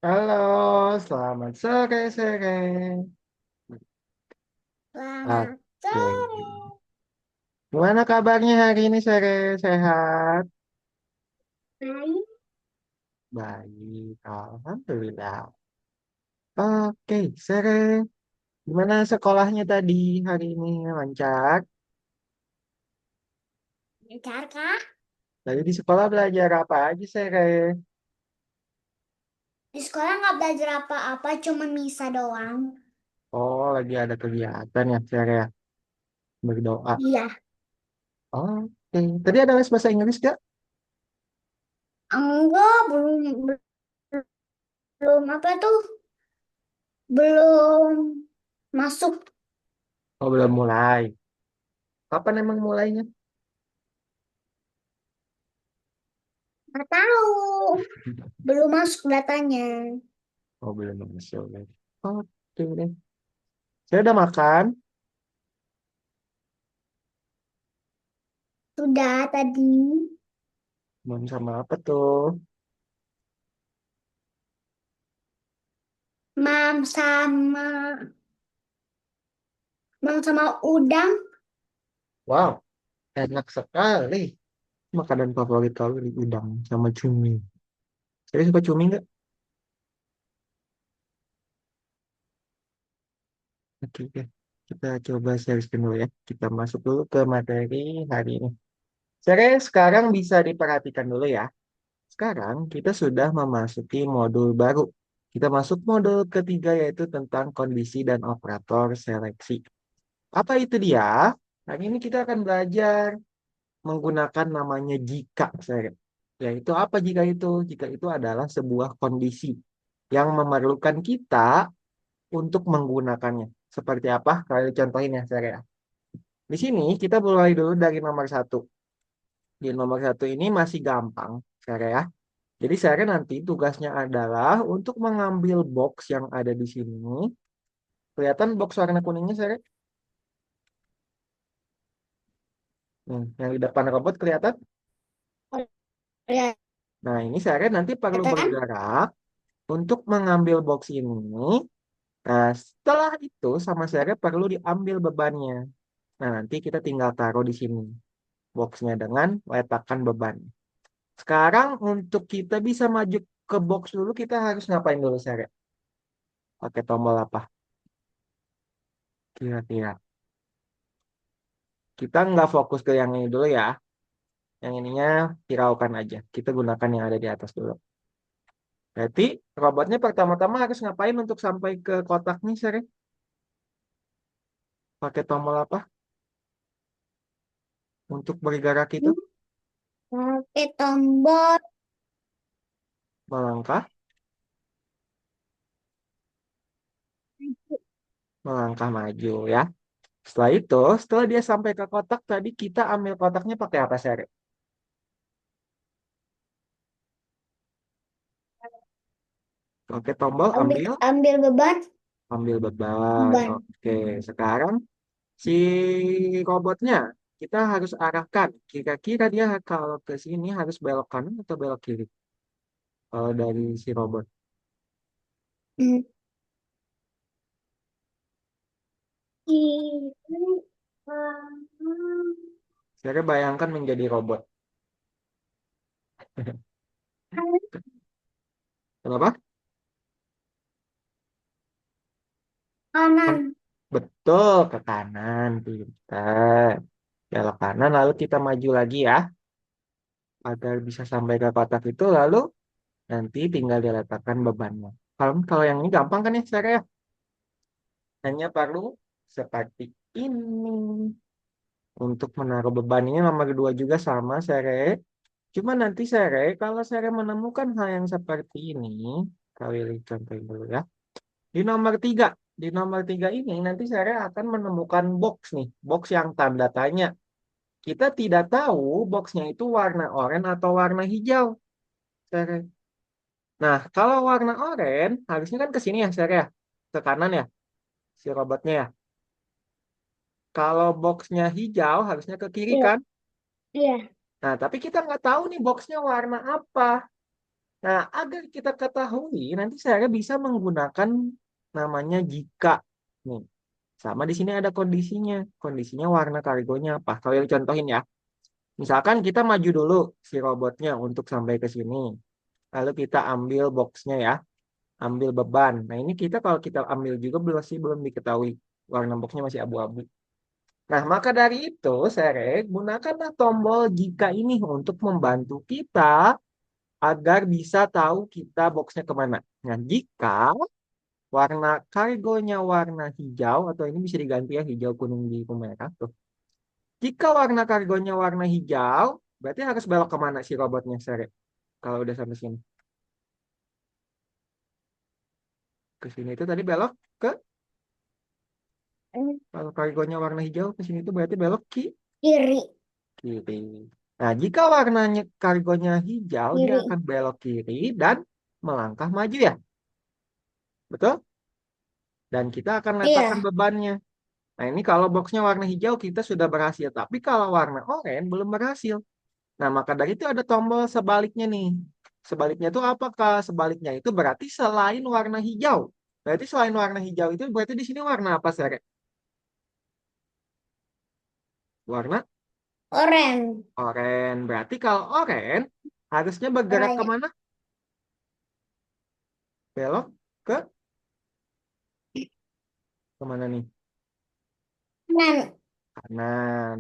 Halo, selamat sore, sore. Selamat Oke. sore. Gimana kabarnya hari ini, sore? Sehat? Baik. Baik, Alhamdulillah. Oke, sore. Gimana sekolahnya tadi hari ini? Lancar? Lancar kah? Tadi di sekolah belajar apa aja, sore? Di sekolah nggak belajar apa-apa, cuma misa doang. Oh, lagi ada kegiatan ya, sore ya? Berdoa. Iya. Oke. Tadi ada les bahasa Inggris, gak? Enggak, belum apa tuh? Belum masuk. Oh, belum mulai. Kapan emang mulainya? Nggak tahu. Belum masuk datanya. Oh, belum masuk. Oke deh. Saya udah makan. Sudah tadi. Belum sama apa tuh? Mam sama Mam sama udang. Wow, enak sekali. Makanan favorit kalau di udang sama cumi. Saya suka cumi nggak? Oke, oke. Kita coba seriuskan dulu ya. Kita masuk dulu ke materi hari ini. Sekarang bisa diperhatikan dulu ya. Sekarang kita sudah memasuki modul baru. Kita masuk modul ketiga yaitu tentang kondisi dan operator seleksi. Apa itu dia? Hari ini kita akan belajar menggunakan namanya jika, yaitu apa jika itu? Jika itu adalah sebuah kondisi yang memerlukan kita untuk menggunakannya. Seperti apa? Kalau contohin ya, saya. Di sini kita mulai dulu dari nomor satu. Di nomor satu ini masih gampang, saya. Jadi saya nanti tugasnya adalah untuk mengambil box yang ada di sini. Kelihatan box warna kuningnya, saya? Yang di depan robot kelihatan? Oh, ya, Nah, ini saya nanti perlu katakan. bergerak untuk mengambil box ini. Nah, setelah itu sama saya perlu diambil bebannya. Nah, nanti kita tinggal taruh di sini boxnya dengan letakkan beban. Sekarang untuk kita bisa maju ke box dulu, kita harus ngapain dulu, Sare? Pakai tombol apa? Kira-kira. Kita nggak fokus ke yang ini dulu ya. Yang ininya hiraukan aja. Kita gunakan yang ada di atas dulu. Berarti robotnya pertama-tama harus ngapain untuk sampai ke kotak nih, Sare? Pakai tombol apa? Untuk bergerak itu Pakai tombol. melangkah, melangkah maju ya. Setelah itu, setelah dia sampai ke kotak tadi, kita ambil kotaknya pakai apa, Sari? Oke, tombol ambil ambil, ambil beban. ambil beban. Beban. Oke, sekarang si robotnya kita harus arahkan. Kira-kira dia kalau ke sini harus belok kanan atau belok kiri? Kalau dari si robot. Hmm. Kiri, kanan, Saya bayangkan menjadi robot. Kenapa? kanan. Betul, ke kanan. Pintar. Belok kanan, lalu kita maju lagi ya. Agar bisa sampai ke kotak itu, lalu nanti tinggal diletakkan bebannya. Kalau yang ini gampang kan ya, saya? Hanya perlu seperti ini. Untuk menaruh beban ini nomor dua juga sama, Sere. Cuma nanti Sere, kalau Sere menemukan hal yang seperti ini, kali contohin dulu ya. Di nomor tiga, di nomor tiga ini nanti Sere akan menemukan box nih, box yang tanda tanya. Kita tidak tahu boxnya itu warna oranye atau warna hijau, Sere. Nah, kalau warna oranye, harusnya kan ke sini ya, Sere ya. Ke kanan ya, si robotnya ya. Kalau boxnya hijau, harusnya ke kiri Iya, kan? iya. Nah, tapi kita nggak tahu nih boxnya warna apa. Nah, agar kita ketahui, nanti saya bisa menggunakan namanya jika. Nih, sama di sini ada kondisinya. Kondisinya warna kargonya apa? Kalau yang contohin ya. Misalkan kita maju dulu si robotnya untuk sampai ke sini. Lalu kita ambil boxnya ya. Ambil beban. Nah, ini kita kalau kita ambil juga belum diketahui. Warna boxnya masih abu-abu. Nah, maka dari itu, Serek, gunakanlah tombol jika ini untuk membantu kita agar bisa tahu kita boxnya kemana. Nah, jika warna kargonya warna hijau, atau ini bisa diganti ya, hijau, kuning, biru, merah. Tuh. Jika warna kargonya warna hijau, berarti harus belok kemana si robotnya, Serek? Kalau udah sampai sini. Ke sini itu tadi belok ke, kalau kargonya warna hijau, ke sini itu berarti belok Kiri. kiri. Nah, jika warnanya kargonya hijau, dia Kiri. akan belok kiri dan melangkah maju ya. Betul? Dan kita akan letakkan Iya. bebannya. Nah, ini kalau boxnya warna hijau kita sudah berhasil. Tapi kalau warna oranye belum berhasil. Nah, maka dari itu ada tombol sebaliknya nih. Sebaliknya itu apakah? Sebaliknya itu berarti selain warna hijau. Berarti selain warna hijau itu berarti di sini warna apa, Sere? Warna Oren. oranye. Berarti kalau oranye harusnya bergerak Oranye. kemana? Belok ke kemana nih? Kanan. Kanan.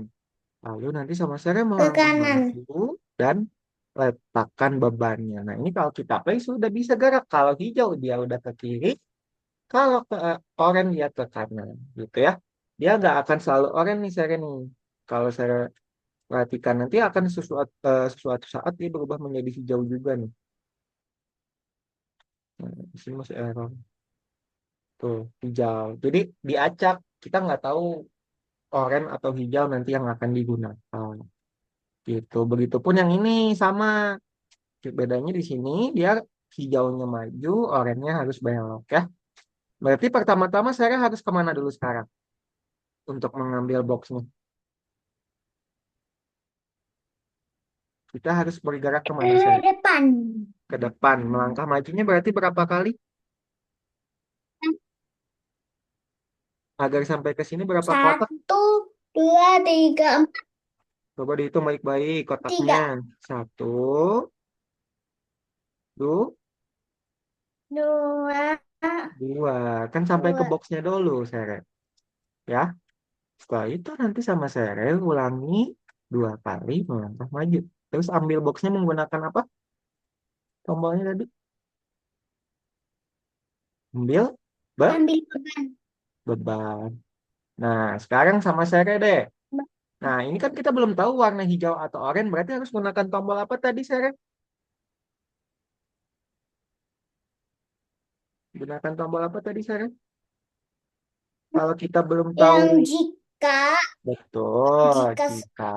Lalu nanti sama Sere Ke melangkah kanan. maju dan letakkan bebannya. Nah, ini kalau kita play sudah bisa gerak. Kalau hijau dia udah ke kiri, kalau ke oranye dia ke kanan, gitu ya. Dia nggak akan selalu oranye nih Sere nih. Kalau saya perhatikan nanti akan sesuatu saat dia berubah menjadi hijau juga nih. Nah, di sini masih error. Tuh, hijau. Jadi diacak. Kita nggak tahu oranye atau hijau nanti yang akan digunakan. Gitu. Begitupun yang ini sama. Bedanya di sini dia hijaunya maju, oranye harus belok ya. Berarti pertama-tama saya harus kemana dulu sekarang untuk mengambil boxnya? Kita harus bergerak Ke kemana saya? depan. Ke depan. Melangkah majunya berarti berapa kali? Agar sampai ke sini berapa kotak? 1, 2, 3, 4. Coba dihitung baik-baik kotaknya. 3. 1, 2, 2. 2. Kan sampai ke 2. boxnya dulu saya. Ya. Setelah itu nanti sama saya ulangi 2 kali melangkah maju. Terus ambil boxnya menggunakan apa? Tombolnya tadi. Ambil Ambil beban. beban. Nah, sekarang sama saya deh. Nah, ini kan kita belum tahu warna hijau atau oranye, berarti harus gunakan tombol apa tadi, Sere? Gunakan tombol apa tadi, Sere? Kalau kita belum tahu, Yang jika betul, jika jika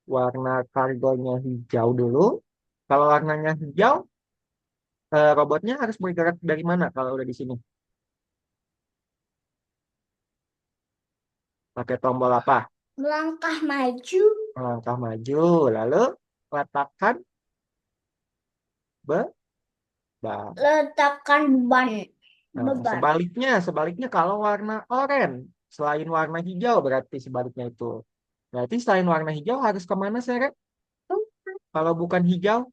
warna kargonya hijau dulu. Kalau warnanya hijau, robotnya harus bergerak dari mana kalau udah di sini? Pakai tombol apa? melangkah maju, Melangkah maju, lalu letakkan beban. letakkan beban. Nah, Beban. sebaliknya kalau warna oranye, selain warna hijau berarti sebaliknya itu. Berarti selain warna hijau harus kemana, Seret? Kalau bukan hijau,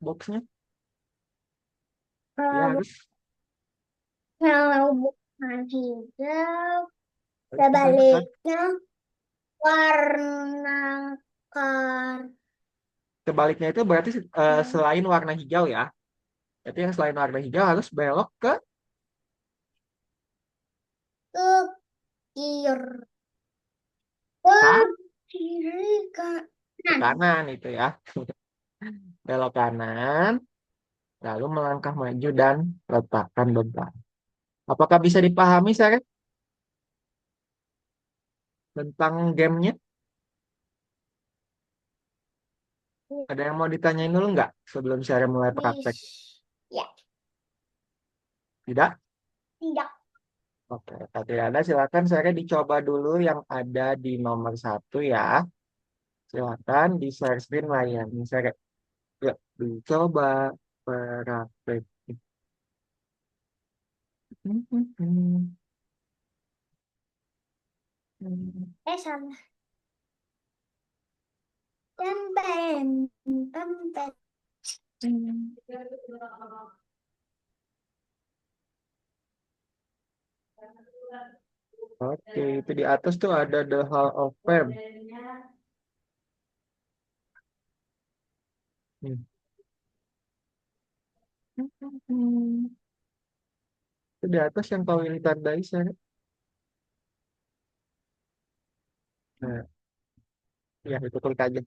boxnya, dia Kalau harus kalau bukan hijau, ke sana kan? sebaliknya warna kar Sebaliknya itu berarti selain warna hijau ya. Berarti yang selain warna hijau harus belok ke ke kiri, ke kan? kiri Ke kanan. kanan itu ya. Belok kanan, lalu melangkah maju dan letakkan beban. Apakah bisa dipahami, Seret, tentang gamenya? Ada yang mau ditanyain dulu nggak sebelum saya mulai praktek? Ya, Tidak? tidak. Oke, kalau tidak ada silakan saya dicoba dulu yang ada di nomor 1 ya. Silakan di share screen layarnya saya. Yuk. Coba praktek. Salah. Tempen, tempen. Oke, itu di atas tuh ada The Hall of Fame. Hmm. Itu di atas yang kau ini tandai, saya. Nah, ya itu klik aja.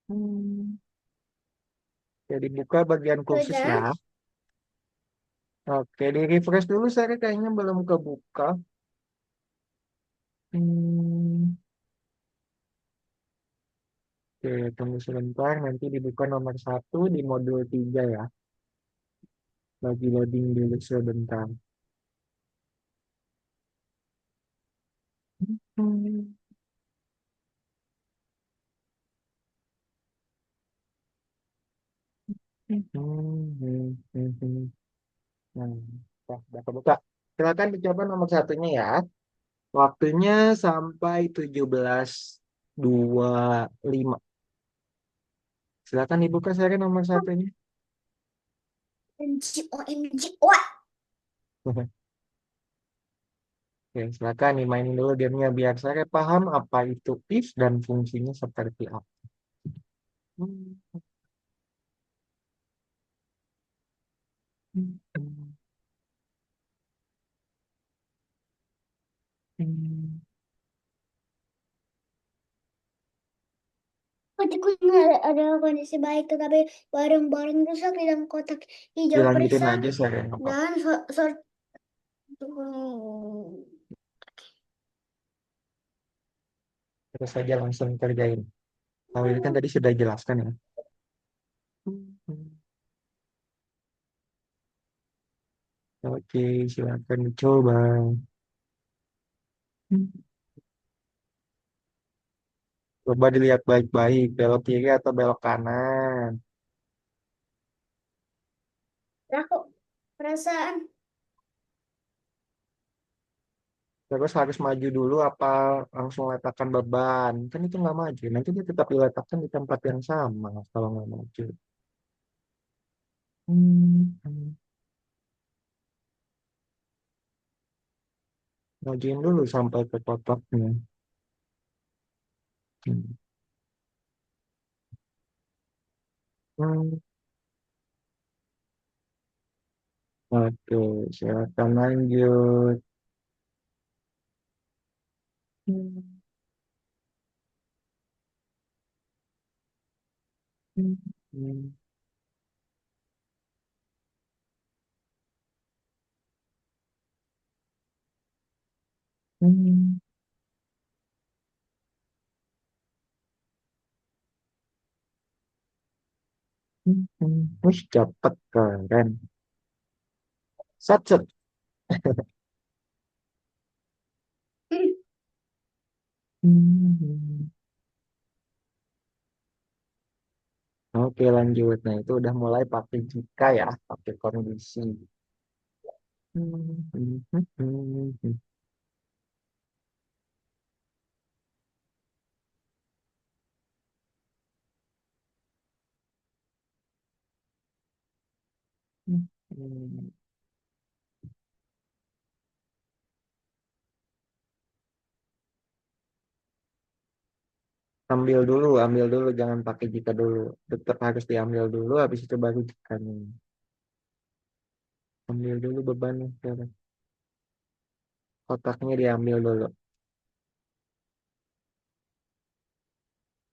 Hmm. Jadi buka bagian kursus ya. Sudah. Oke, di refresh dulu saya kayaknya belum kebuka. Hmm. Oke, tunggu sebentar. Nanti dibuka nomor satu di modul 3 ya. Lagi loading dulu sebentar. Hmm. Nah, udah kebuka. Silakan dicoba nomor satunya ya. Waktunya sampai 17.25. Silakan dibuka saya nomor satunya. OMG, OMG, wah. Oke, silakan dimainin dulu gamenya biar saya paham apa itu if dan fungsinya seperti apa. Hmm, hmm, hmm, hmm. Ketika nggak ada kondisi baik, tetapi barang-barang rusak di dalam kotak hijau Dilanjutin periksa aja saya nggak apa-apa. dan sort. Terus saja langsung kerjain. Kalau ini kan tadi sudah jelaskan ya. Hmm, hmm. Oke, silakan dicoba. Hmm. Coba dilihat baik-baik, belok kiri atau belok kanan. Aku perasaan Terus harus maju dulu apa langsung letakkan beban. Kan itu nggak maju. Nanti dia tetap diletakkan di tempat yang sama kalau nggak maju. Hmm. Majuin dulu sampai ke kotaknya. Hmm. Hmm. Oke, silakan lanjut. Hmm. Hmm. Hmm. Hmm. Hmm. Wih, cepet keren. Sat, sat. Hmm. Oke, lanjut. Nah, itu udah mulai pakai jika ya, pakai kondisi. Hmm. Hmm. Hmm. Hmm. Hmm. Hmm. Hmm. Ambil dulu, jangan pakai jika dulu. Tetap harus diambil dulu, habis itu baru jika. Ambil dulu bebannya sekarang. Kotaknya diambil dulu.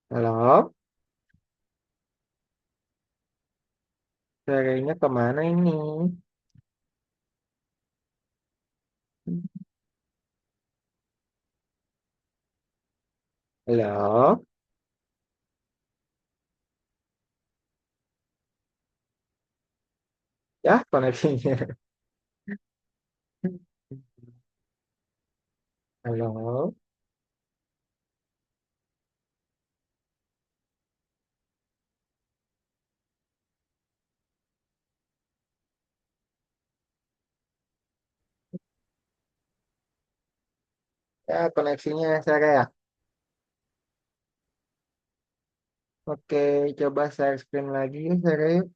Halo, serinya kemana ini? Halo, ya koneksinya. Halo, Ya, koneksinya saya ya. Oke, coba share screen lagi yuk, saya yuk.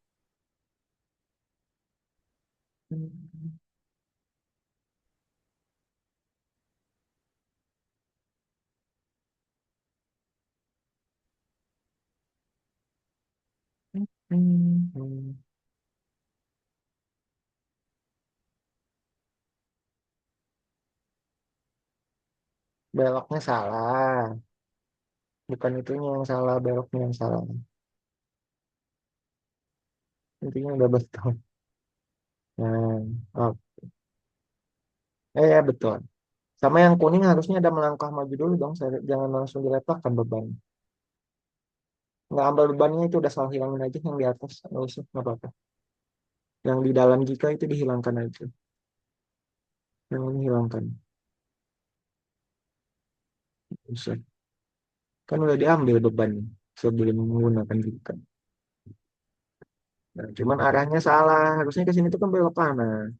Beloknya salah. Bukan itunya yang salah, beloknya yang salah. Intinya udah betul. Nah, oh, ya betul. Sama yang kuning harusnya ada melangkah maju dulu dong. Jangan langsung diletakkan beban. Nggak ambil bebannya itu udah salah hilangin aja yang di atas. Nggak usah, nggak apa-apa. Yang di dalam jika itu dihilangkan aja. Yang ini hilangkan. Usah. Kan udah diambil bebannya sebelum menggunakan jika. Nah, cuman arahnya salah. Harusnya ke sini tuh kan belok kanan.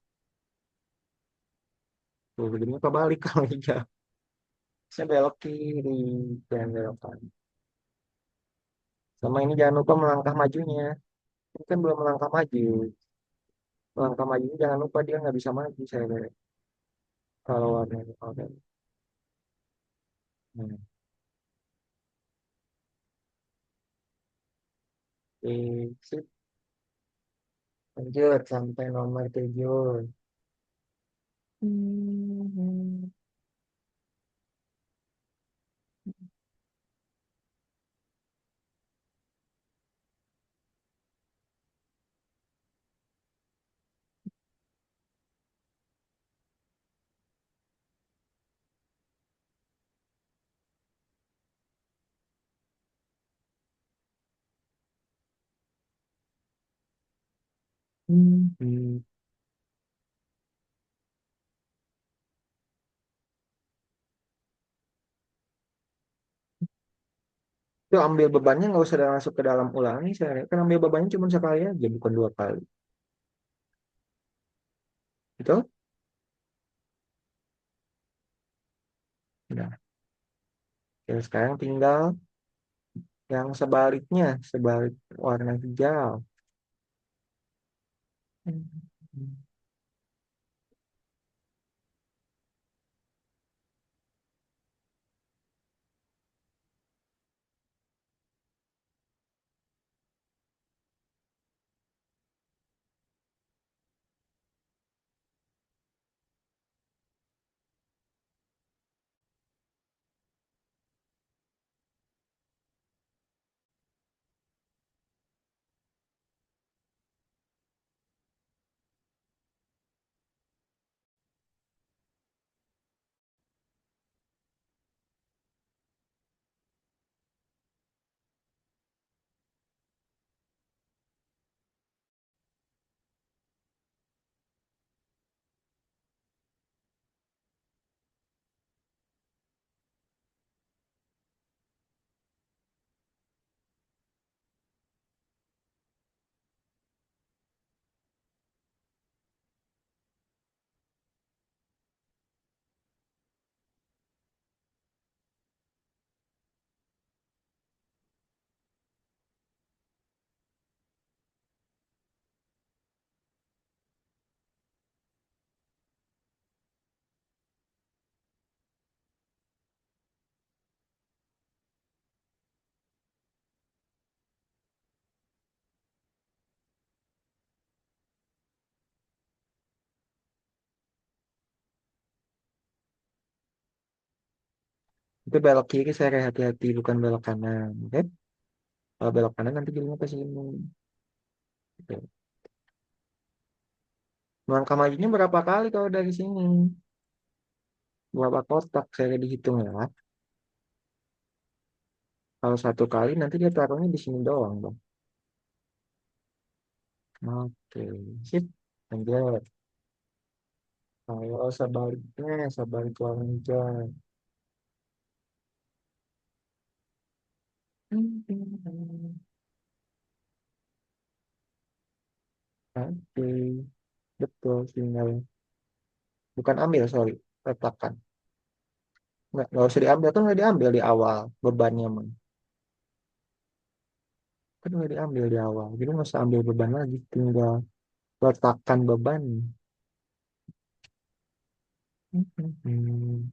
Tuh, jadinya kebalik kalau hijau. Saya belok kiri, jangan belok kanan. Sama ini jangan lupa melangkah majunya. Ini kan belum melangkah maju. Melangkah majunya jangan lupa dia nggak bisa maju saya lihat. Kalau warnanya oke. Hmm. Oke, sip. Lanjut sampai nomor 7. Hmm. Hmm. Itu ambil bebannya nggak usah masuk ke dalam ulangi. Saya lihat. Kan ambil bebannya cuma sekali aja, bukan dua kali. Itu? Nah, ya sekarang tinggal yang sebaliknya, sebalik warna hijau. Hmm. Itu belok kiri saya hati-hati, bukan belok kanan. Oke? Kalau belok kanan nanti jadinya ke sini. Oke. Langkah majunya berapa kali kalau dari sini? Berapa kotak saya dihitung ya. Kalau satu kali nanti dia taruhnya di sini doang dong. Oke, sip. Lanjut. Kalau sebaliknya, sebalik warna hijau. Oke, betul tinggal. Bukan ambil, sorry. Letakkan. Nggak usah diambil kan nggak diambil di awal bebannya mah. Kan nggak diambil di awal. Jadi nggak usah ambil beban lagi. Tinggal letakkan beban. Hmm.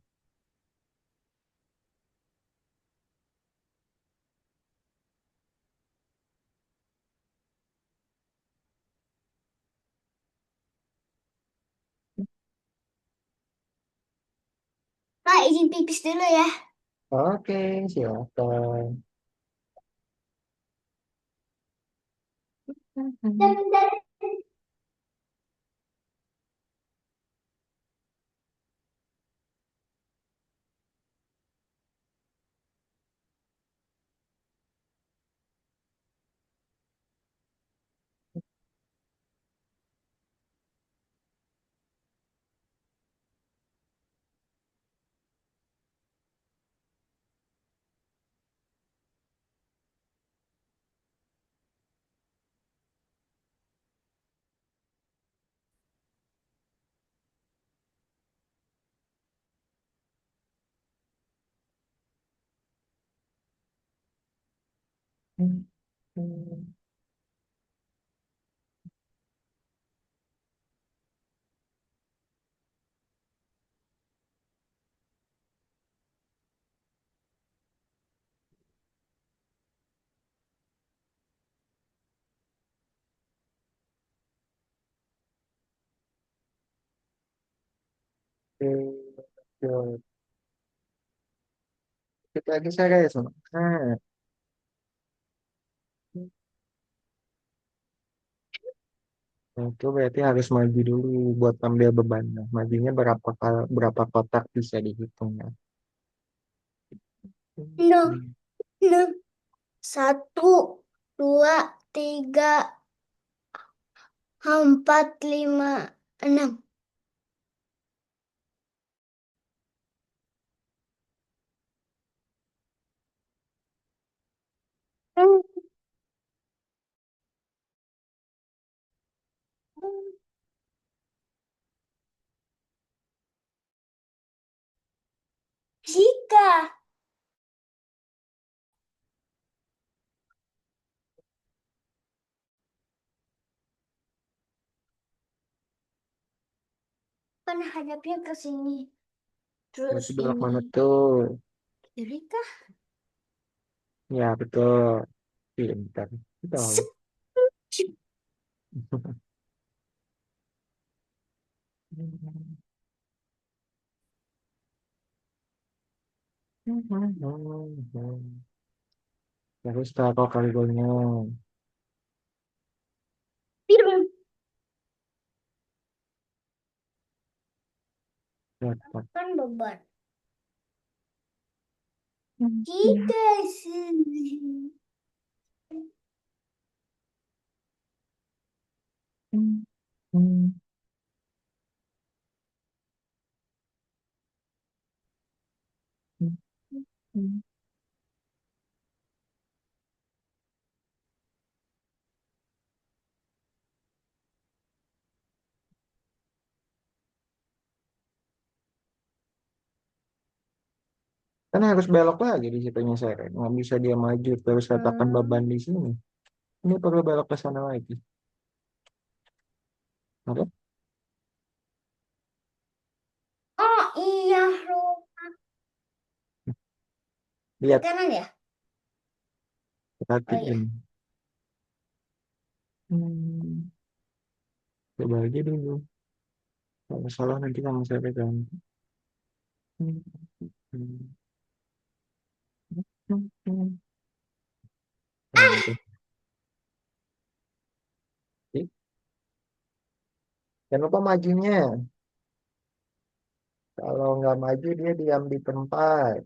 Kak, izin pipis dulu ya. Oke, silakan. Bentar, bentar. Oke, kita lagi saya ya sama. Itu berarti harus maju dulu buat ambil beban. Nah, majunya berapa kotak bisa dihitung ya. Enam, enam. Satu, dua, tiga, empat, lima, enam. Jika kan hadapnya ke sini, terus Berarti belok ini. mana tuh? Kiri kah? Ya betul. Pintar. Betul. Sep. Terus tak kali golnya. Biru. Dapat. Kan beban. Jika sini. Kan harus belok lagi di situnya saya. Nggak bisa dia maju terus letakkan beban di sini. Ini perlu belok ke sana lagi. Oke? Oh iya, lupa. Ke Lihat, kanan ya? Oh iya. perhatiin. Hmm, coba aja dulu. Kalau salah nanti kamu saya pegang. Nah, gitu. Jadi, jangan lupa majunya. Kalau nggak maju dia diam di tempat.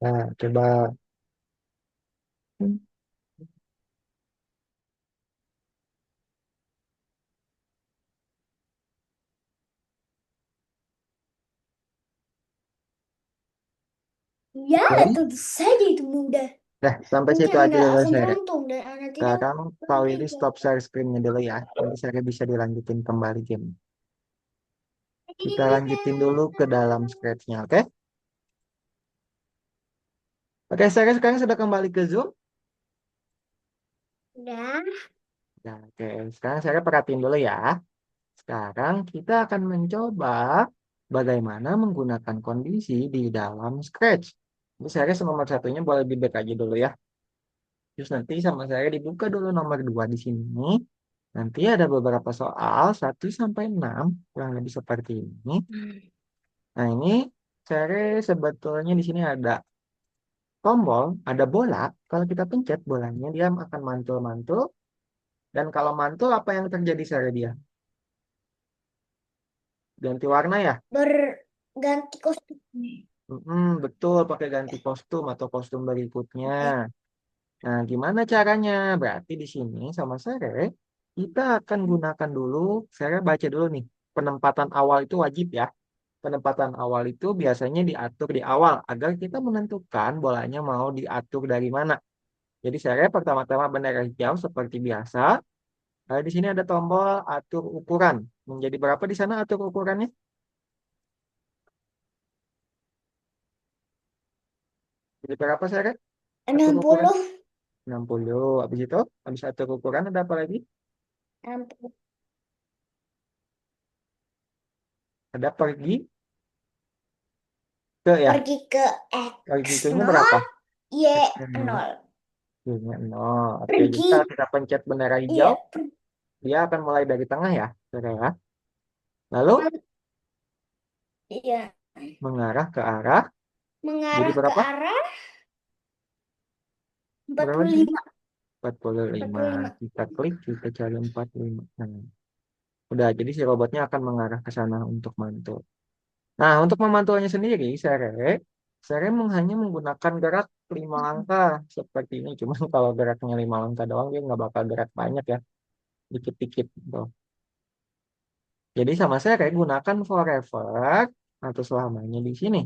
Nah, coba. Ya, Jadi, tentu saja itu mudah. Nah, sampai Nanti situ aja Anda dulu akan saya. beruntung dan Anda tidak Sekarang Pak beruntung Willy stop share screen-nya dulu ya. Nanti saya bisa dilanjutin kembali game. Kita lanjutin dulu ke dalam Scratch-nya, oke? Oke, saya sekarang sudah kembali ke Zoom. Udah. Nah, oke, sekarang saya perhatiin dulu ya. Sekarang kita akan mencoba bagaimana menggunakan kondisi di dalam Scratch. Jadi saya nomor satunya boleh di back aja dulu ya. Terus nanti sama saya dibuka dulu nomor 2 di sini. Nanti ada beberapa soal 1 sampai 6 kurang lebih seperti ini. Nah, ini saya sebetulnya di sini ada tombol, ada bola. Kalau kita pencet bolanya dia akan mantul-mantul. Dan kalau mantul apa yang terjadi saya dia? Ganti warna ya? Berganti kostum. Betul, pakai ganti kostum atau kostum berikutnya. Oke. Nah, gimana caranya? Berarti di sini sama saya, kita akan gunakan dulu, saya baca dulu nih, penempatan awal itu wajib ya. Penempatan awal itu biasanya diatur di awal, agar kita menentukan bolanya mau diatur dari mana. Jadi saya pertama-tama bendera hijau seperti biasa. Lalu di sini ada tombol atur ukuran. Menjadi berapa di sana atur ukurannya? Jadi berapa saya? Atur ukuran 60. 60. Habis itu, habis atur ukuran ada apa lagi? 60. Ada pergi ke ya. Pergi ke Pergi X ke nya nol berapa? Y X-nya 0. nol. Y-nya 0. Oke, jadi Pergi. kalau kita pencet bendera hijau, Iya. dia akan mulai dari tengah ya, saudara ya. Lalu Iya. mengarah ke arah, jadi Mengarah ke berapa? arah empat Berapa puluh di sini? lima 45. 45. Kita klik, kita cari 45. Nah, udah, jadi si robotnya akan mengarah ke sana untuk mantul. Nah, untuk memantulnya sendiri, saya hanya menggunakan gerak 5 langkah seperti ini. Cuma kalau geraknya 5 langkah doang, dia nggak bakal gerak banyak ya, dikit-dikit gitu. Jadi sama saya kayak gunakan forever atau selamanya di sini.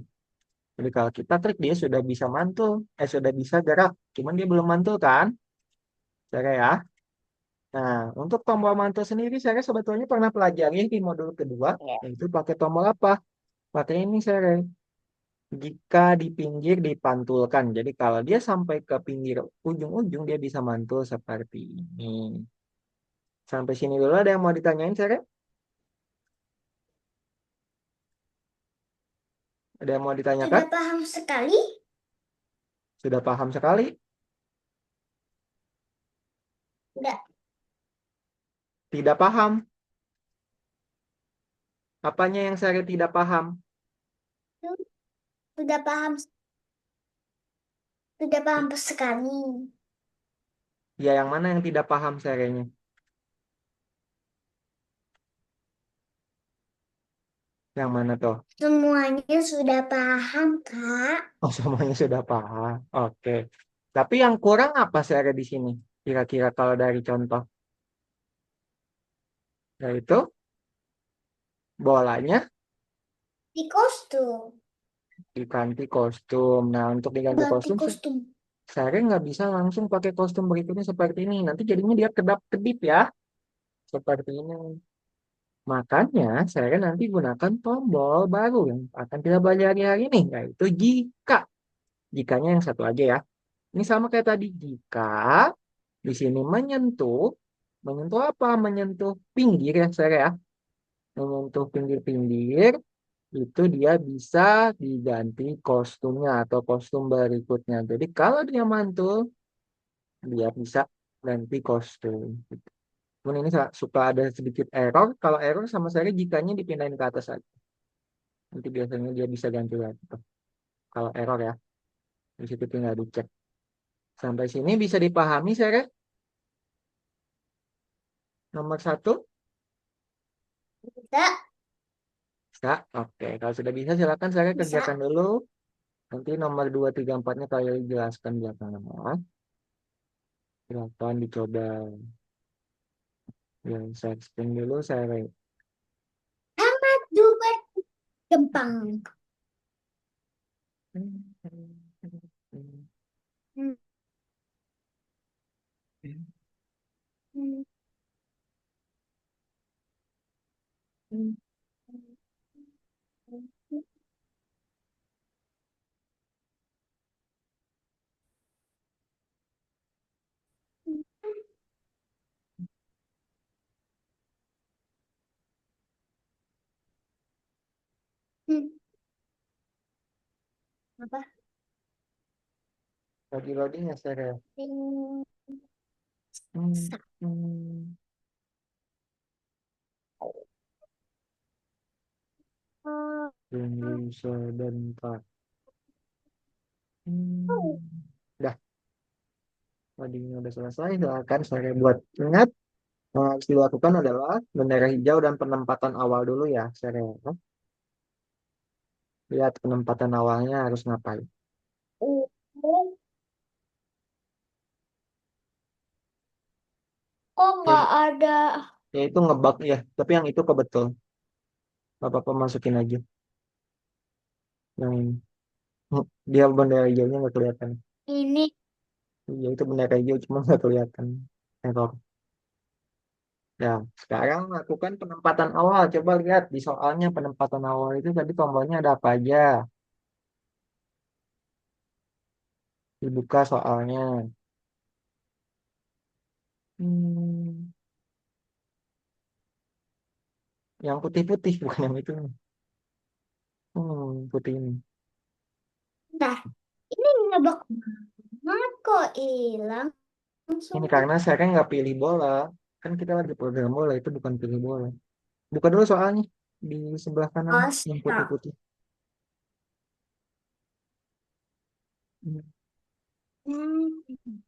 Jadi kalau kita klik dia sudah bisa mantul, sudah bisa gerak. Cuman dia belum mantul kan, saya ya. Nah, untuk tombol mantul sendiri saya sebetulnya pernah pelajari di modul kedua, Ya. yaitu pakai tombol apa? Pakai ini saya. Jika di pinggir dipantulkan. Jadi kalau dia sampai ke pinggir ujung-ujung dia bisa mantul seperti ini. Sampai sini dulu ada yang mau ditanyain, saya? Ada yang mau ditanyakan? Sudah paham sekali? Sudah paham sekali? Sudah. Tidak paham? Apanya yang saya tidak paham? Sudah paham. Sudah paham sekali. Ya, yang mana yang tidak paham saya? Yang mana tuh? Semuanya sudah paham, Kak. Oh, semuanya sudah paham. Oke. Tapi yang kurang apa saya di sini? Kira-kira kalau dari contoh, yaitu bolanya Di kostum. diganti kostum. Nah, untuk diganti Ganti kostum, kostum. saya nggak bisa langsung pakai kostum berikutnya seperti ini. Nanti jadinya dia kedap-kedip ya. Seperti ini. Makanya saya nanti gunakan tombol baru yang akan kita pelajari hari ini. Yaitu jika. Jikanya yang satu aja ya. Ini sama kayak tadi. Jika di sini menyentuh. Menyentuh apa? Menyentuh pinggir ya saya ya. Menyentuh pinggir-pinggir. Itu dia bisa diganti kostumnya atau kostum berikutnya. Jadi kalau dia mantul, dia bisa ganti kostum. Cuman ini suka ada sedikit error. Kalau error sama saya jikanya dipindahin ke atas aja. Nanti biasanya dia bisa ganti lagi tuh. Kalau error ya, di situ tinggal dicek. Sampai sini bisa dipahami saya? Nomor satu, Bisa. bisa. Oke, kalau sudah bisa silakan saya Bisa. kerjakan dulu. Nanti nomor 2, 3, 4-nya saya jelaskan belakangan. Silakan dicoba. Ya, saya explain dulu saya. Amat juga gampang. Hmm. Apa? Lagi loading ya, saya. Ting. Hmm, Sa. hmm. Tunggu sebentar. Oh, Dah, loadingnya udah selesai. Silakan saya buat ingat. Yang harus dilakukan adalah bendera hijau dan penempatan awal dulu ya, saya. Lihat penempatan awalnya harus ngapain. oh, kok nggak Ya, ada? ya itu ngebug ya, tapi yang itu kebetul. Bapak masukin aja. Yang ini. Dia bendera hijaunya nggak kelihatan. Ini. Iya itu bendera hijau cuma nggak kelihatan. Error. Ya, sekarang lakukan penempatan awal. Coba lihat di soalnya penempatan awal itu tadi tombolnya ada apa aja. Dibuka soalnya. Hmm, yang putih-putih bukan yang itu. Putih ini. Nah, ini nebak banget kok hilang langsung. Ini karena saya kan nggak pilih bola. Kan kita lagi program bola, itu bukan pilih bola. Buka dulu soalnya. Di sebelah kanan, yang Astaga. putih-putih. Hmm. Hmm.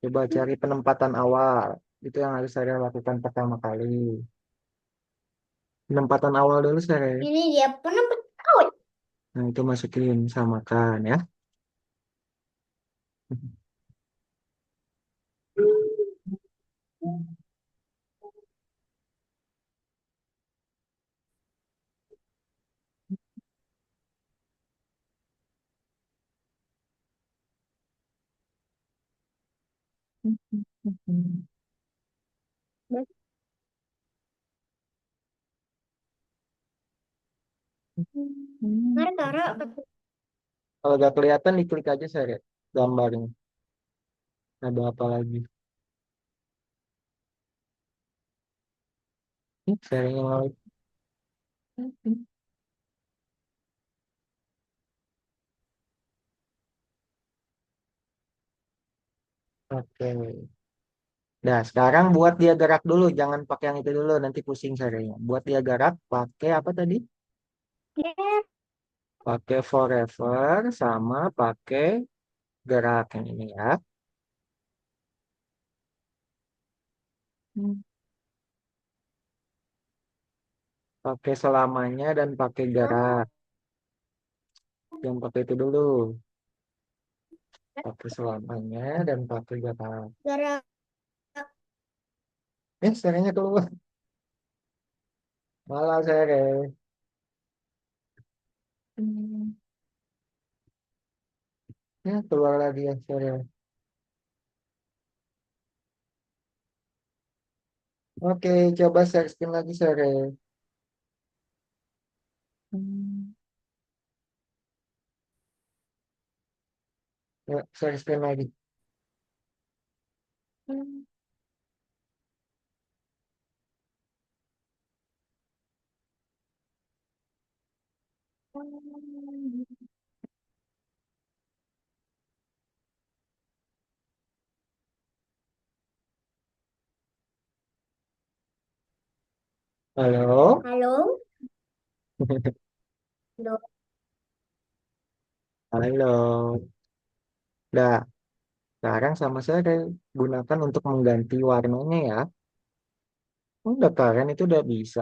Coba cari penempatan awal. Itu yang harus saya lakukan pertama kali. Penempatan awal dulu saya. Ini dia penebak out. Nah, itu masukin, samakan ya. Mari Kara, Kalau nggak kelihatan, diklik aja saya gambarnya. Ada apa lagi? Saya yang lain. Oke. Nah, sekarang buat dia gerak dulu. Jangan pakai yang itu dulu. Nanti pusing saya. Buat dia gerak, pakai apa tadi? ya, Pakai forever sama pakai gerak yang ini ya. Hmm. Pakai selamanya dan pakai gerak. Yang pakai itu dulu. Pakai selamanya dan pakai gerak. gara Serinya keluar. Malah saya. Hmm. Ya, keluar lagi ya saya. Oke, coba share screen lagi saya. Hmm. Ya, share screen lagi. Hmm. Halo? halo, halo, Halo. Nah, sekarang sama saya gunakan untuk mengganti warnanya ya. Udah keren, itu udah bisa.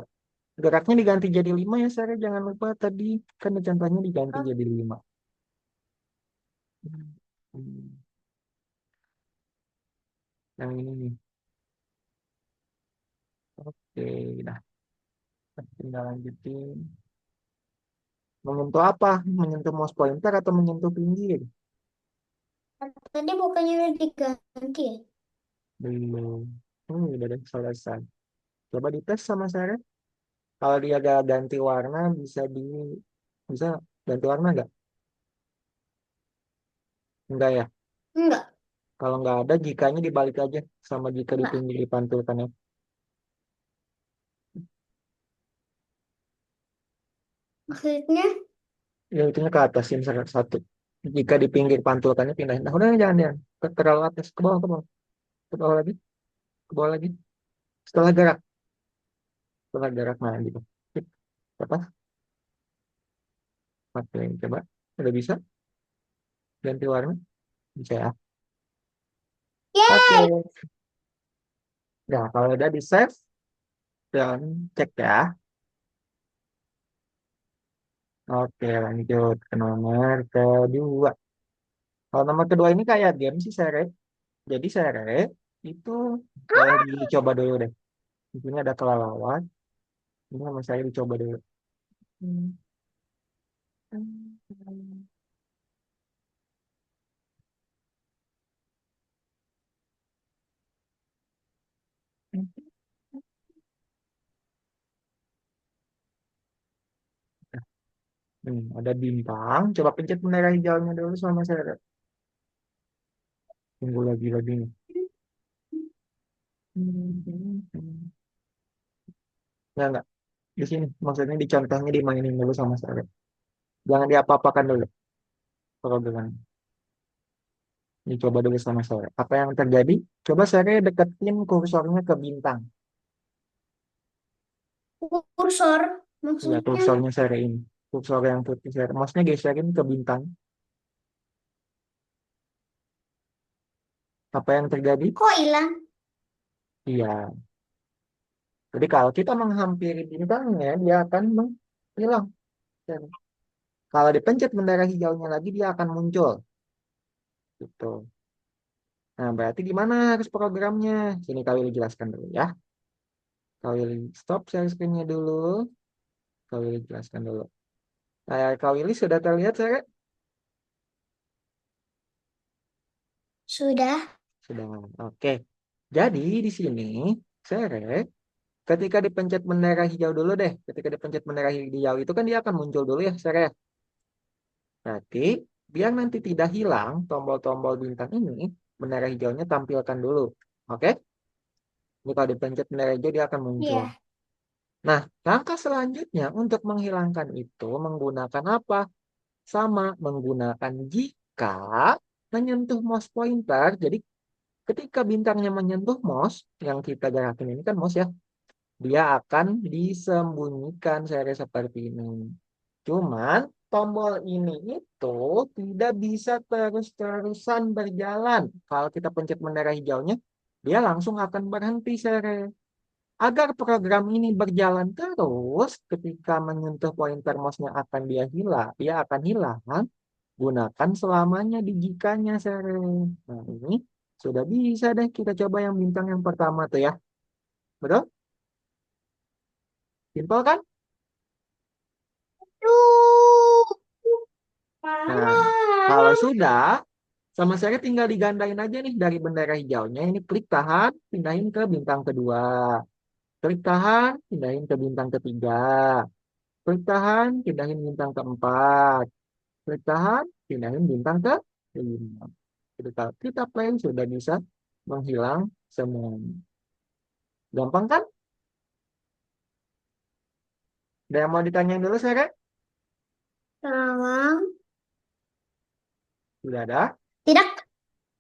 Geraknya diganti jadi 5 ya, saya jangan lupa tadi. Kan contohnya diganti oh, jadi 5. Hmm. Yang ini nih. Oke, nah tinggal lanjutin. Menyentuh apa? Menyentuh mouse pointer atau menyentuh pinggir? tadi bukannya udah diganti ya? Belum. Udah deh selesai. Coba dites sama saya. Kalau dia gak ganti warna, bisa ganti warna nggak? Enggak ya. Enggak, Kalau nggak ada, jikanya dibalik aja sama jika enggak. ditinggi dipantulkan ya. Maksudnya, Ya itunya ke atas yang satu. Jika di pinggir pantulkannya pindahin. Nah, udah jangan jangan. Terlalu atas ke bawah lagi, ke bawah lagi. Setelah gerak, setelah gerak nah gitu. Sip. Apa? Oke, coba. Udah bisa ganti warna? Bisa ya. Oke. yeay, Nah, kalau udah di save dan cek ya. Oke, lanjut ke nomor kedua. Kalau nomor kedua ini kayak game sih, Sere. Jadi Sere itu boleh dicoba dulu deh. Di sini ada kelelawar. Ini sama saya dicoba dulu. Hmm, hmm, hmm. Ada bintang. Coba pencet bendera hijaunya dulu sama saya. Tunggu lagi nih. Ya enggak. Di sini. Maksudnya di contohnya dimainin dulu sama saya. Jangan diapa-apakan dulu. Program. Dicoba dulu sama saya. Apa yang terjadi? Coba saya deketin kursornya ke bintang. kursor. Ya, Maksudnya, kursornya saya ini. Kursor yang putih saya. Maksudnya geserin ke bintang. Apa yang terjadi? kok hilang? Iya. Jadi kalau kita menghampiri bintangnya, dia akan menghilang. Dan kalau dipencet bendera hijaunya lagi, dia akan muncul. Gitu. Nah, berarti gimana harus programnya? Sini kali jelaskan dulu ya. Kali stop share screen-nya dulu. Kali jelaskan dulu. Kak Willy sudah terlihat, saya? Sudah. Sudah. Oke. Jadi di sini, Sere, ketika dipencet bendera hijau dulu deh. Ketika dipencet bendera hijau itu kan dia akan muncul dulu ya, Sere. Berarti biar nanti tidak hilang tombol-tombol bintang ini, bendera hijaunya tampilkan dulu. Oke? Ini kalau dipencet bendera hijau dia akan muncul. Iya. Nah, langkah selanjutnya untuk menghilangkan itu menggunakan apa? Sama, menggunakan jika menyentuh mouse pointer. Jadi ketika bintangnya menyentuh mouse, yang kita gerakin ini kan mouse ya, dia akan disembunyikan seri seperti ini. Cuman tombol ini itu tidak bisa terus-terusan berjalan. Kalau kita pencet bendera hijaunya, dia langsung akan berhenti seri. Agar program ini berjalan terus, ketika menyentuh pointer mouse-nya dia akan hilang, gunakan selamanya di jikanya seri. Nah ini sudah bisa deh kita coba yang bintang yang pertama tuh ya. Betul? Simpel kan? Tuh, Nah, mana? kalau sudah, sama saya tinggal digandain aja nih dari bendera hijaunya. Ini klik tahan, pindahin ke bintang kedua. Klik tahan, pindahin ke bintang ketiga. Klik tahan, pindahin bintang keempat. Klik tahan, pindahin bintang ke lima. Jadi kalau kita play sudah bisa menghilang semuanya. Gampang kan? Ada yang mau ditanyain dulu saya? Sekarang, Sudah ada? tidak,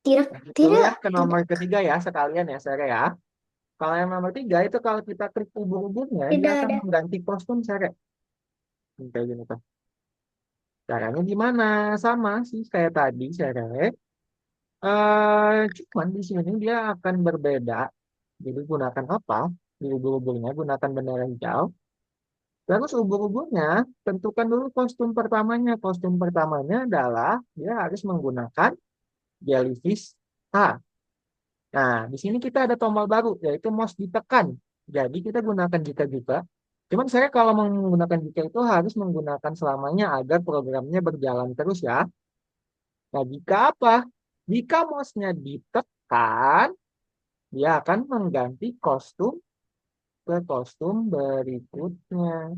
tidak, Lanjut dulu tidak, ya ke tidak, nomor ketiga ya sekalian ya saya ya. Kalau yang nomor tiga itu kalau kita klik ubur-uburnya dia tidak akan ada. mengganti kostum saya. Kayak gini tuh. Caranya gimana? Sama sih kayak tadi saya. Cuman di sini dia akan berbeda. Jadi gunakan apa? Di ubur-uburnya gunakan bendera hijau. Terus ubur-uburnya tentukan dulu kostum pertamanya. Kostum pertamanya adalah dia harus menggunakan jellyfish A. Nah, di sini kita ada tombol baru, yaitu mouse ditekan. Jadi kita gunakan jika juga. Cuman saya kalau menggunakan jika itu harus menggunakan selamanya agar programnya berjalan terus ya. Nah, jika apa? Jika mouse-nya ditekan, dia akan mengganti kostum ke kostum berikutnya.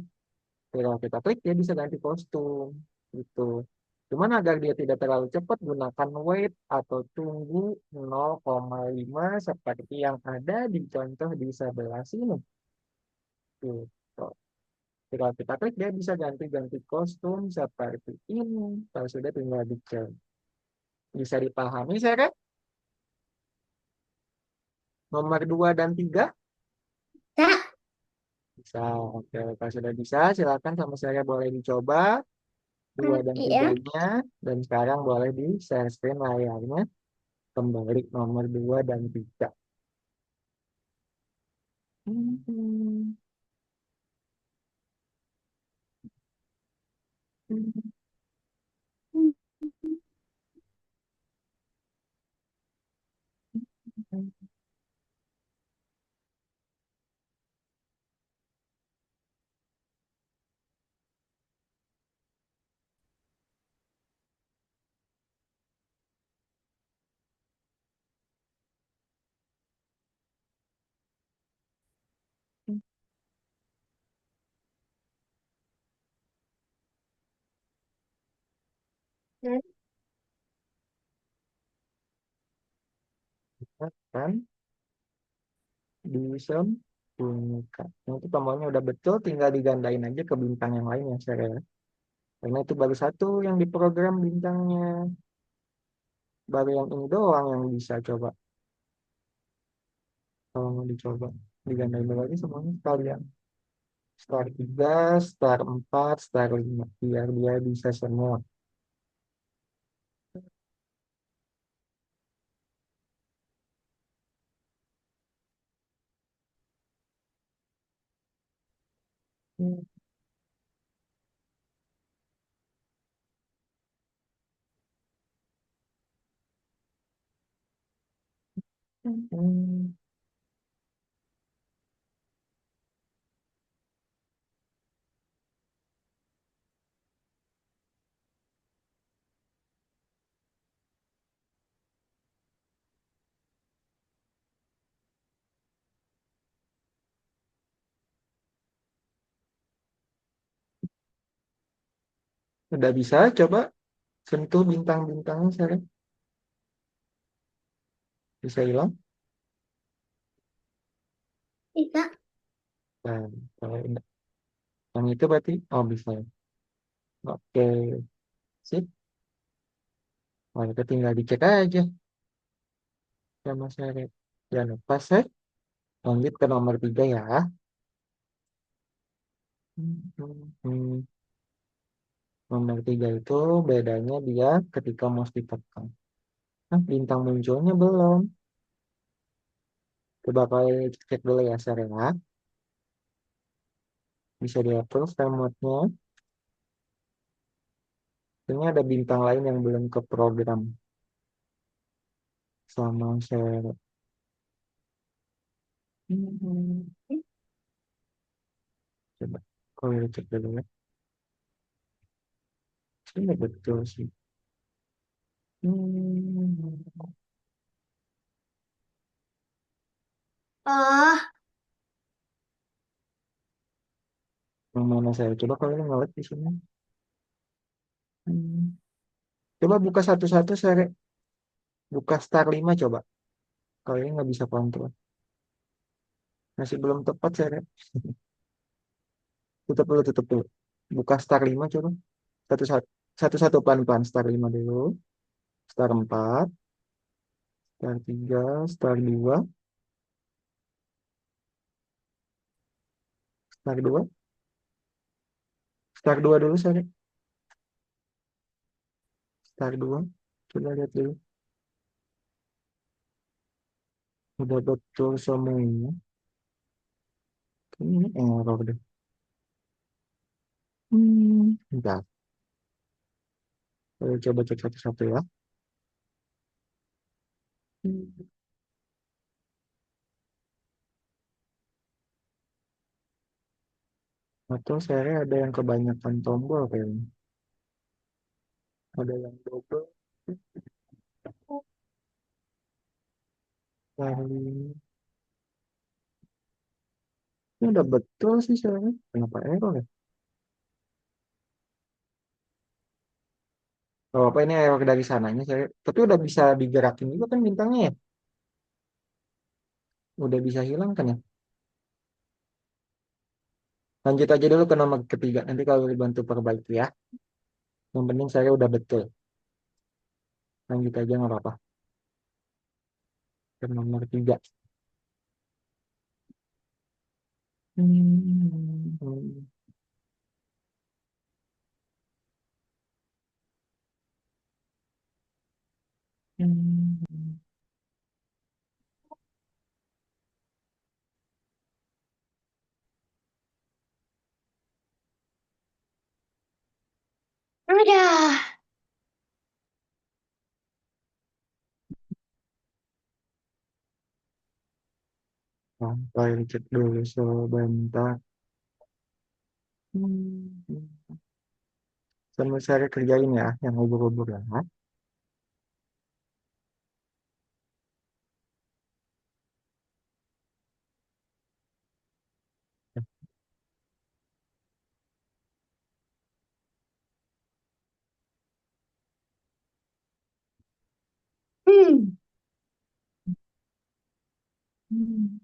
Kalau kita klik, dia bisa ganti kostum. Gitu. Cuman agar dia tidak terlalu cepat, gunakan wait atau tunggu 0,5 seperti yang ada di contoh di sebelah sini. Tuh. Kalau kita klik, dia bisa ganti-ganti kostum seperti ini. Kalau sudah tinggal dicek. Bisa dipahami, saya kan? Nomor 2 dan 3 Tak. bisa. Oke, kalau sudah bisa, silakan sama saya boleh dicoba 2 dan Iya. tiganya. Dan sekarang boleh di share screen layarnya. Kembali nomor 2 dan 3. Dan Kan disembunyikan. Nah, itu tombolnya udah betul, tinggal digandain aja ke bintang yang lain ya, saya. Karena itu baru satu yang diprogram bintangnya. Baru yang ini doang yang bisa coba. Kalau mau dicoba, digandain dulu lagi semuanya sekalian. Star 3, star 4, star 5. Biar dia bisa semua. Udah bisa, coba sentuh bintang-bintangnya saya. Bisa hilang. bisa. Nah, kalau yang itu berarti, oh bisa. Oke, sip. Nah, itu tinggal dicek aja sama saya. Jangan lupa, saya lanjut ke nomor 3 ya. Nomor 3 itu bedanya dia ketika mouse ditekan. Nah, bintang munculnya belum. Coba kalian cek dulu ya, saya ya. Bisa di-approve time mode-nya. Ini ada bintang lain yang belum ke program sama saya. Coba kalau cek dulu ya. Ini betul sih. Hmm. Oh, Yang mana saya? Coba kalau ini ngelik di sini. Hmm. Coba buka satu-satu saya. Buka star 5 coba. Kalau ini nggak bisa kontrol. Masih belum tepat saya. Tutup dulu, tutup dulu. Buka star 5 coba. Satu-satu. Satu-satu pelan-pelan. Star 5 dulu. Star 4. Star 3. Star 2. Star 2. Star 2 dulu saya. Star 2. Coba lihat dulu. Udah betul semuanya. Ini error deh. Bentar. Coba cek satu-satu ya. Hmm. Atau saya ada yang kebanyakan tombol kayaknya. Ada yang double kali. Ini udah betul sih soalnya. Kenapa error ya? Kalau apa ini error dari sananya saya. Tapi udah bisa digerakin juga kan bintangnya ya. Udah bisa hilang kan ya. Lanjut aja dulu ke nomor ketiga. Nanti kalau dibantu perbaiki ya. Yang penting saya udah betul. Lanjut aja nggak apa-apa. Ke nomor tiga. Hmm, hmm, hmm. Udah. Sampai cek dulu sebentar. Hmm. Sama saya kerjain ya, yang ubur-ubur ya. Hmm. Hmm.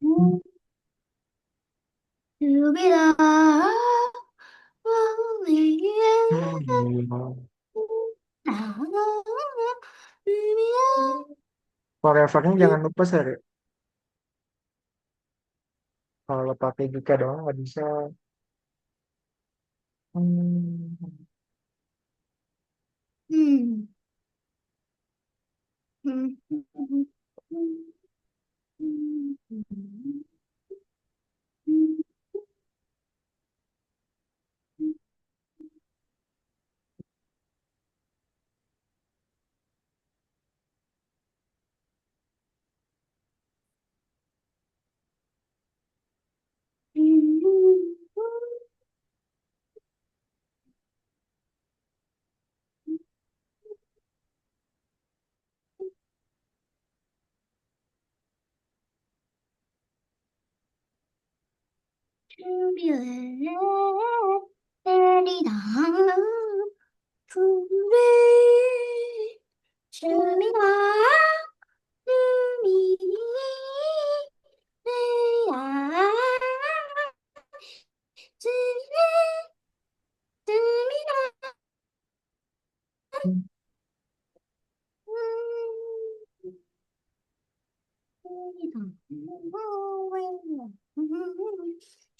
Hmm. Forevernya jangan lupa seri. Kalau pakai juga doang nggak bisa. Hmm. Hmm.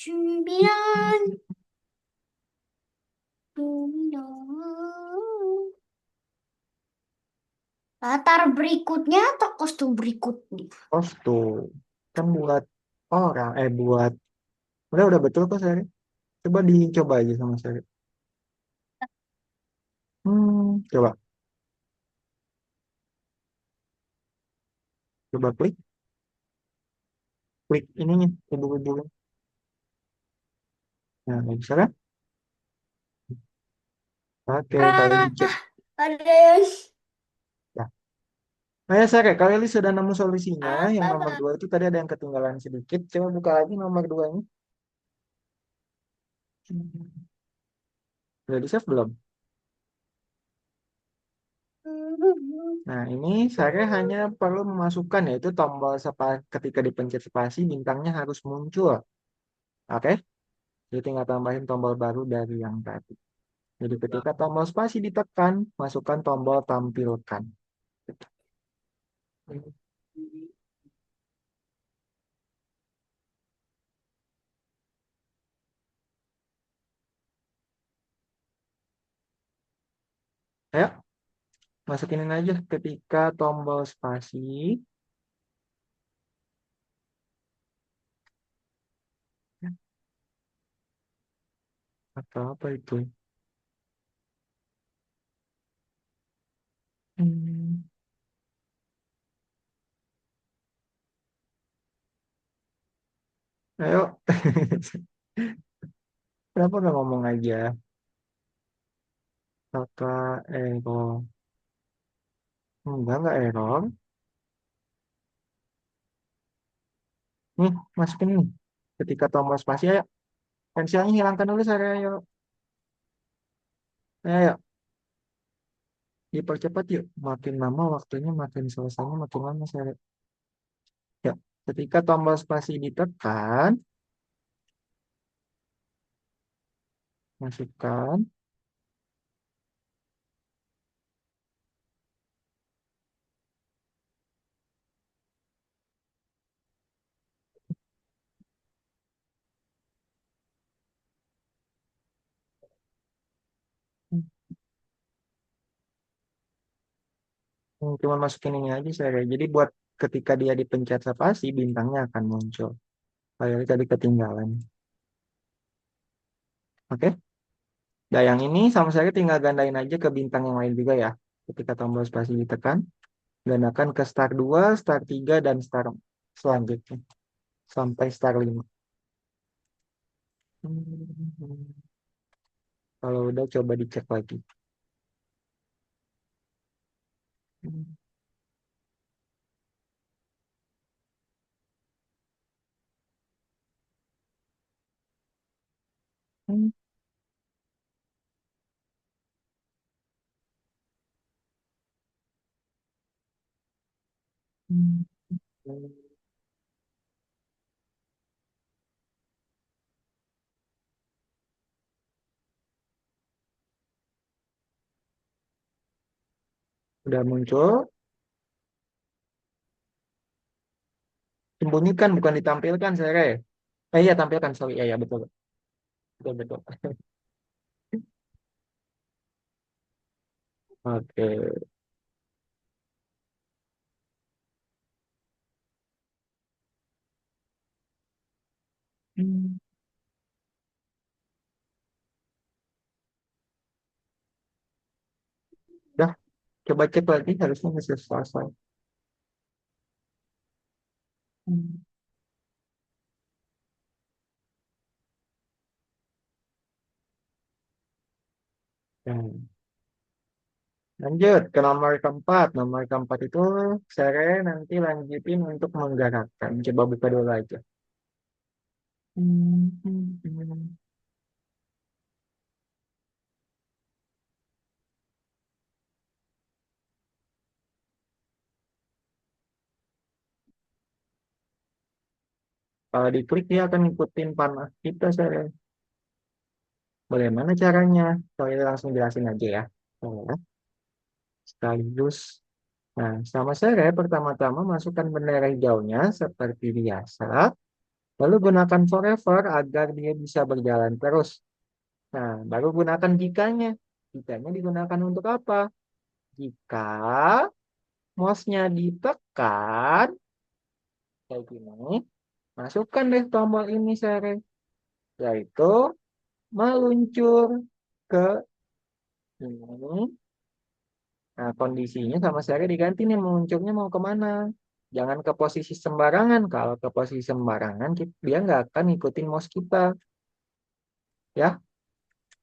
Cemilan latar berikutnya atau kostum berikutnya? Kostum kan buat orang, buat udah betul kok seri. Coba dicoba aja sama seri. Coba coba klik klik ininya ibu-ibu. Nah, nggak bisa kan? Oke, kalian dicek. Ah, ada yang Nah, nah ya Sare, kalian sudah nemu solusinya. Yang apa nomor Bang? dua itu tadi ada yang ketinggalan sedikit. Coba buka lagi nomor duanya. Udah di save belum? Nah, ini saya hanya perlu memasukkan yaitu tombol ketika dipencet spasi bintangnya harus muncul. Oke? Jadi tinggal tambahin tombol baru dari yang tadi. Jadi ketika tombol spasi ditekan, masukkan tombol tampilkan. Ayo, masukin aja ketika tombol spasi atau apa itu? Hmm, ayo. Kenapa nggak ngomong aja? Kakak error. Enggak error. Nih, masukin nih. Ketika tombol spasi, ayo. Pensilnya hilangkan dulu, saya. Ayo, ayo. Dipercepat yuk. Makin lama waktunya, makin selesainya, makin lama, saya. Ya, ketika tombol spasi ditekan, masukkan. Cuma masukin ini aja, saya. Jadi buat ketika dia dipencet spasi, bintangnya akan muncul. Kayak tadi ketinggalan. Oke? Nah, yang ini sama saya tinggal gandain aja ke bintang yang lain juga ya. Ketika tombol spasi ditekan, gandakan ke star 2, star 3, dan star selanjutnya. Sampai star 5. Kalau udah coba dicek lagi. Udah muncul, sembunyikan bukan ditampilkan saya. Iya tampilkan, sorry. Ya betul. Betul betul. Oke. Udah, coba cek lagi harusnya masih selesai. Nah, lanjut ke nomor keempat. Nomor keempat itu saya nanti lanjutin untuk menggerakkan. Coba buka dulu aja. Kalau diklik dia akan ngikutin panah kita saya. Bagaimana caranya? Saya langsung jelasin aja ya. Ya, sekaligus. Nah, sama saya pertama-tama masukkan bendera hijaunya seperti biasa. Lalu gunakan forever agar dia bisa berjalan terus. Nah, baru gunakan jikanya. Jikanya digunakan untuk apa? Jika mouse-nya ditekan, kayak gini, masukkan deh tombol ini, saya. Yaitu meluncur ke ini. Nah, kondisinya sama saya diganti nih, meluncurnya mau kemana? Jangan ke posisi sembarangan. Kalau ke posisi sembarangan, dia nggak akan ngikutin mouse kita. Ya,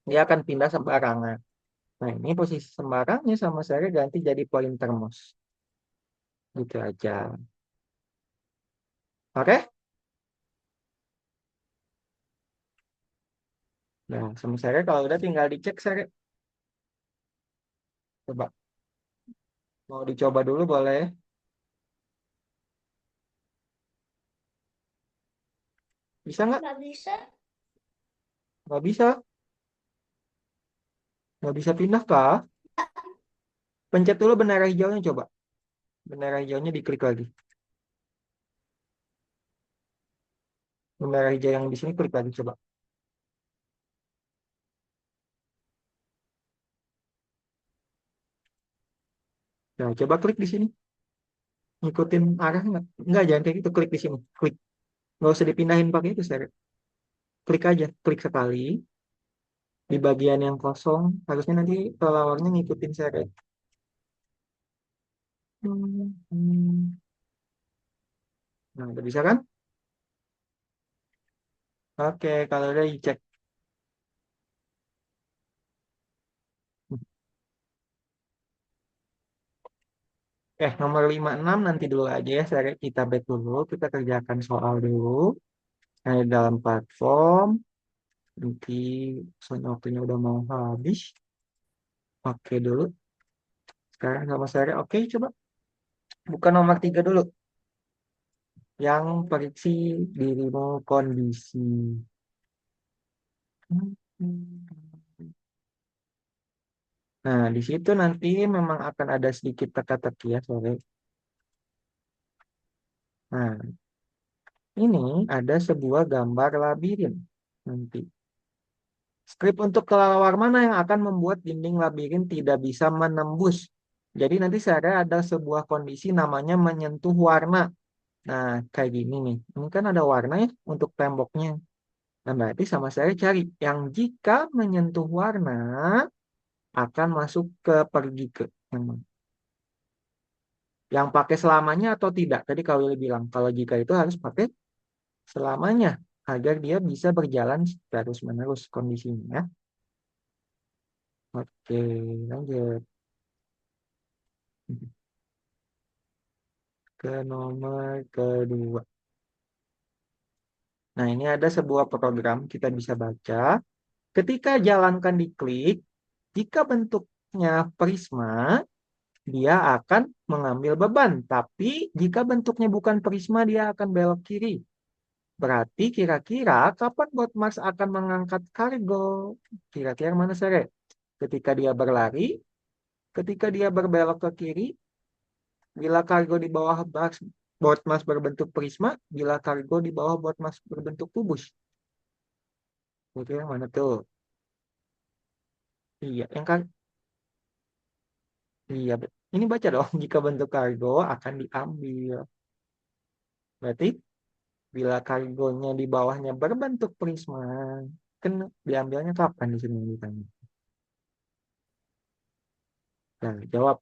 dia akan pindah sembarangan. Nah, ini posisi sembarangnya sama saya ganti jadi pointer mouse. Gitu aja. Oke? Nah, sama saya kalau udah tinggal dicek, saya coba. Mau dicoba dulu boleh? Bisa nggak? Nggak bisa. Nggak bisa. Nggak bisa pindah kah? Pencet dulu bendera hijaunya coba. Bendera hijaunya diklik lagi. Bendera hijau yang di sini klik lagi coba. Nah, coba klik di sini. Ngikutin arah nggak? Nggak, jangan kayak gitu. Klik di sini. Klik. Nggak usah dipindahin pakai itu, saya. Klik aja. Klik sekali. Di bagian yang kosong. Harusnya nanti pelawarnya ngikutin saya. Nah, udah bisa kan? Oke, kalau udah dicek. Nomor 56 nanti dulu aja ya. Kita back dulu. Kita kerjakan soal dulu. Nah, di dalam platform. Nanti soalnya waktunya udah mau habis. Oke dulu. Sekarang sama saya. Oke, coba. Buka nomor 3 dulu. Yang periksi dirimu kondisi. Nah, di situ nanti memang akan ada sedikit teka-teki ya, sore. Nah, ini ada sebuah gambar labirin nanti. Skrip untuk kelelawar mana yang akan membuat dinding labirin tidak bisa menembus. Jadi nanti saya ada sebuah kondisi namanya menyentuh warna. Nah, kayak gini nih. Ini kan ada warna ya untuk temboknya. Nah, berarti sama saya cari yang jika menyentuh warna akan masuk ke pergi ke yang mana? Yang pakai selamanya atau tidak? Tadi kalau Willy bilang kalau jika itu harus pakai selamanya agar dia bisa berjalan terus menerus kondisinya. Oke, lanjut ke nomor kedua. Nah, ini ada sebuah program kita bisa baca. Ketika jalankan diklik, jika bentuknya prisma, dia akan mengambil beban. Tapi jika bentuknya bukan prisma, dia akan belok kiri. Berarti kira-kira kapan bot Mars akan mengangkat kargo? Kira-kira mana Sere? Ketika dia berlari, ketika dia berbelok ke kiri, bila kargo di bawah bot Mars berbentuk prisma, bila kargo di bawah bot Mars berbentuk kubus. Itu yang mana tuh? Iya, iya. Ini baca dong. Jika bentuk kargo akan diambil. Berarti bila kargonya di bawahnya berbentuk prisma, kan diambilnya kapan di sini ditanya? Nah, jawab.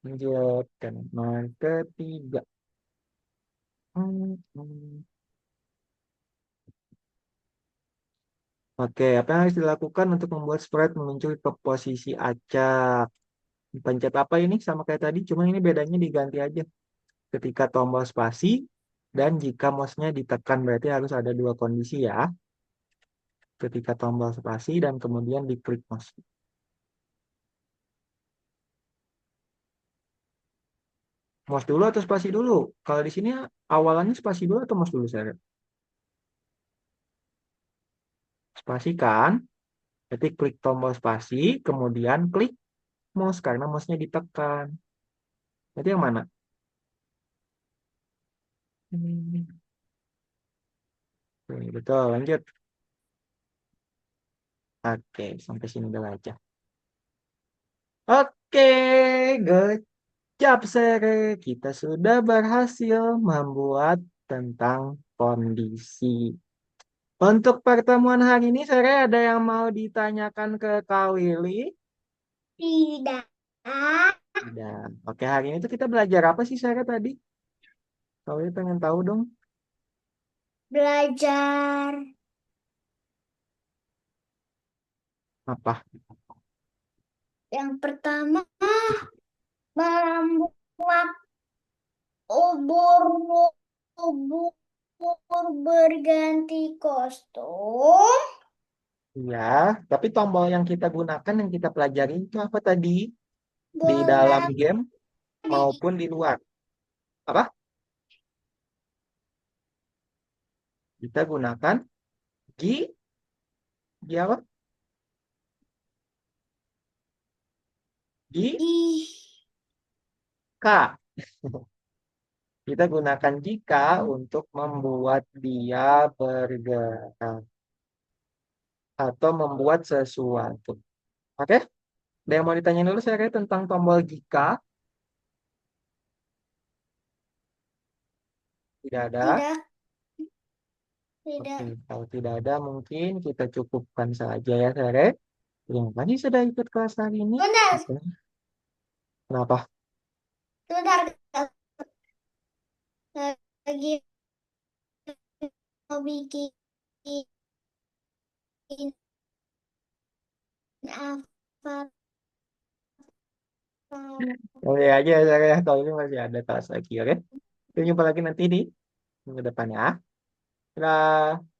Lanjut ke nomor ketiga. Hmm. Oke, apa yang harus dilakukan untuk membuat sprite muncul ke posisi acak? Pencet apa ini? Sama kayak tadi, cuma ini bedanya diganti aja. Ketika tombol spasi dan jika mouse-nya ditekan berarti harus ada dua kondisi ya. Ketika tombol spasi dan kemudian diklik mouse. Mouse dulu atau spasi dulu? Kalau di sini awalannya spasi dulu atau mouse dulu saya? Spasi kan? Berarti klik tombol spasi, kemudian klik mouse karena mouse-nya ditekan. Berarti yang mana? Oke, betul, lanjut. Oke, sampai sini udah aja. Oke, good job, Sere. Kita sudah berhasil membuat tentang kondisi. Untuk pertemuan hari ini, Sere, ada yang mau ditanyakan ke Kak Willy? Tidak. Tidak. Oke, hari ini tuh kita belajar apa sih, Sere, tadi? Kak Willy pengen tahu dong. Belajar Apa? yang pertama membuat ubur-ubur berganti kostum. Ya, tapi tombol yang kita gunakan, yang kita pelajari itu apa tadi? Di dalam Bola game di maupun di luar. Apa? Kita gunakan G, G apa? G, ih, K. Kita gunakan jika untuk membuat dia bergerak atau membuat sesuatu. Oke? Ada yang mau ditanya dulu saya tentang tombol jika? Tidak ada. tidak, Oke, tidak. kalau tidak ada mungkin kita cukupkan saja ya Sere. Terima kasih sudah ikut kelas hari ini. Sebentar, Oke. Kenapa? sebentar. Lagi mau bikin avatar Oke aja saya kalau ini masih ada kelas lagi, oke? Kita jumpa lagi nanti di minggu depan ya. Dadah.